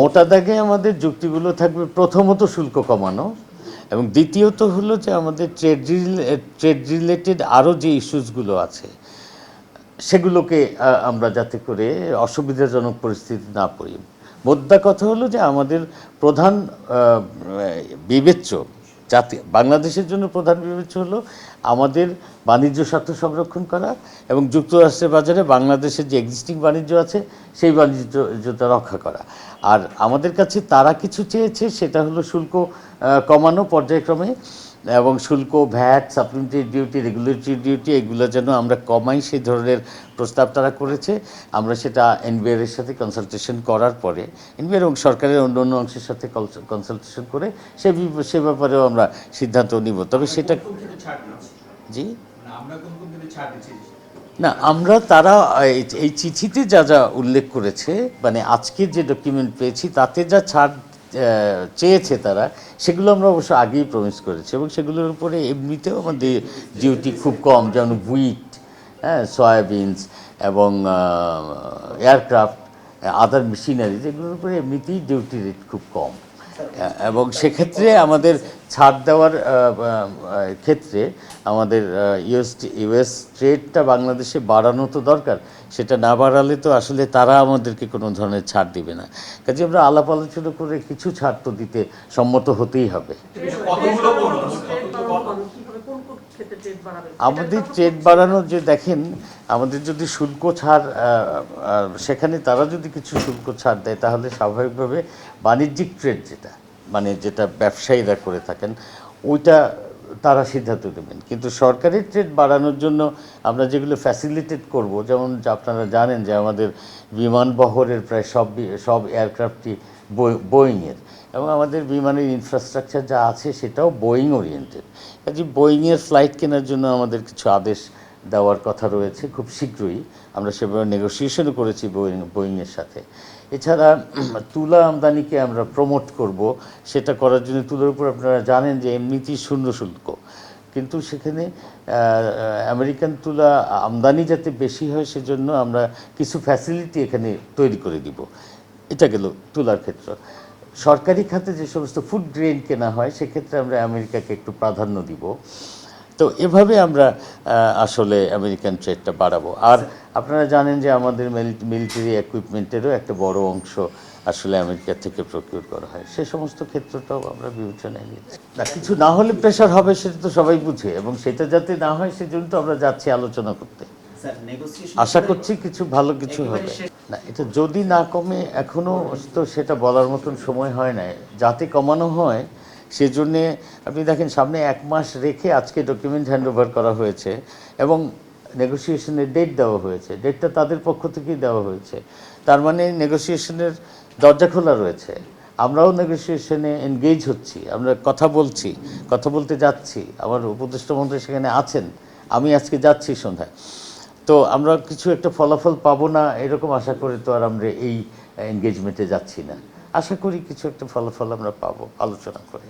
মোটা দাগে আমাদের যুক্তিগুলো থাকবে প্রথমত শুল্ক কমানো এবং দ্বিতীয়ত হলো যে আমাদের ট্রেড রিলেটেড আরও যে ইস্যুসগুলো আছে সেগুলোকে আমরা যাতে করে অসুবিধাজনক পরিস্থিতি না পড়ি। মোদ্দা কথা হলো যে আমাদের প্রধান বিবেচ্য বাংলাদেশের জন্য প্রধান বিবেচ্য হলো আমাদের বাণিজ্য স্বার্থ সংরক্ষণ করা এবং যুক্তরাষ্ট্রের বাজারে বাংলাদেশের যে এক্সিস্টিং বাণিজ্য আছে সেই বাণিজ্যটা রক্ষা করা। আর আমাদের কাছে তারা কিছু চেয়েছে, সেটা হলো শুল্ক কমানো পর্যায়ক্রমে এবং শুল্ক, VAT, supplementary duty, regulatory duty এগুলো যেন আমরা কমাই, সেই ধরনের প্রস্তাব তারা করেছে। আমরা সেটা এনবিআরের সাথে কনসালটেশন করার পরে, এনবিআর এবং সরকারের অন্য অন্য অংশের সাথে কনসালটেশন করে সে ব্যাপারেও আমরা সিদ্ধান্ত নিব। তবে সেটা জি না, আমরা তারা এই চিঠিতে যা যা উল্লেখ করেছে, মানে আজকের যে ডকুমেন্ট পেয়েছি তাতে যা ছাড় চেয়েছে তারা, সেগুলো আমরা অবশ্য আগেই প্রমিস করেছি এবং সেগুলোর উপরে এমনিতেও আমাদের ডিউটি খুব কম, যেমন হুইট, সয়াবিনস এবং এয়ারক্রাফট, আদার মেশিনারিজ, এগুলোর উপরে এমনিতেই ডিউটি রেট খুব কম এবং সেক্ষেত্রে আমাদের ছাড় দেওয়ার ক্ষেত্রে আমাদের ইউএস ট্রেডটা বাংলাদেশে বাড়ানো তো দরকার, সেটা না বাড়ালে তো আসলে তারা আমাদেরকে কোনো ধরনের ছাড় দিবে না। কাজে আমরা আলাপ আলোচনা করে কিছু ছাড় তো দিতে সম্মত হতেই হবে। আমাদের ট্রেড বাড়ানো যে দেখেন, আমাদের যদি শুল্ক ছাড়, সেখানে তারা যদি কিছু শুল্ক ছাড় দেয় তাহলে স্বাভাবিকভাবে বাণিজ্যিক ট্রেড যেটা ব্যবসায়ীরা করে থাকেন ওইটা তারা সিদ্ধান্ত দেবেন। কিন্তু সরকারি ট্রেড বাড়ানোর জন্য আমরা যেগুলো ফ্যাসিলিটেট করব, যেমন আপনারা জানেন যে আমাদের বিমান বহরের প্রায় সব এয়ারক্রাফটই বোয়িংয়ের এবং আমাদের বিমানের ইনফ্রাস্ট্রাকচার যা আছে সেটাও বোয়িং ওরিয়েন্টেড। কাজে বোয়িংয়ের ফ্লাইট কেনার জন্য আমাদের কিছু আদেশ দেওয়ার কথা রয়েছে খুব শীঘ্রই। আমরা সেভাবে নেগোসিয়েশনও করেছি বোয়িংয়ের সাথে। এছাড়া তুলা আমদানিকে আমরা প্রমোট করব, সেটা করার জন্য তুলার উপর আপনারা জানেন যে এমনিতেই শূন্য শুল্ক, কিন্তু সেখানে আমেরিকান তুলা আমদানি যাতে বেশি হয় সেজন্য আমরা কিছু ফ্যাসিলিটি এখানে তৈরি করে দিব। এটা গেল তুলার ক্ষেত্র। সরকারি খাতে যে সমস্ত ফুড গ্রেন কেনা হয় সেক্ষেত্রে আমরা আমেরিকাকে একটু প্রাধান্য দিব। তো এভাবে আমরা আসলে আমেরিকান ট্রেডটা বাড়াবো। আর আপনারা জানেন যে আমাদের মিলিটারি ইকুইপমেন্টেরও একটা বড় অংশ আসলে আমেরিকা থেকে প্রকিউর করা হয়, সে সমস্ত ক্ষেত্রটাও আমরা বিবেচনায় নিচ্ছি। না, কিছু না হলে প্রেশার হবে সেটা তো সবাই বুঝে, এবং সেটা যাতে না হয় সেজন্য তো আমরা যাচ্ছি আলোচনা করতে। আশা করছি কিছু ভালো কিছু হবে। না, এটা যদি না কমে, এখনও তো সেটা বলার মতন সময় হয় না। যাতে কমানো হয় সেজন্যে আপনি দেখেন সামনে 1 মাস রেখে আজকে ডকুমেন্ট হ্যান্ডওভার করা হয়েছে এবং নেগোসিয়েশনের ডেট দেওয়া হয়েছে। ডেটটা তাদের পক্ষ থেকেই দেওয়া হয়েছে, তার মানে নেগোসিয়েশনের দরজা খোলা রয়েছে। আমরাও নেগোসিয়েশনে এনগেজ হচ্ছি, আমরা কথা বলতে যাচ্ছি। আমার উপদেষ্টা মন্ত্রী সেখানে আছেন, আমি আজকে যাচ্ছি সন্ধ্যায়। তো আমরা কিছু একটা ফলাফল পাবো না এরকম আশা করে তো আর আমরা এই এনগেজমেন্টে যাচ্ছি না। আশা করি কিছু একটা ফলাফল আমরা পাবো আলোচনা করে।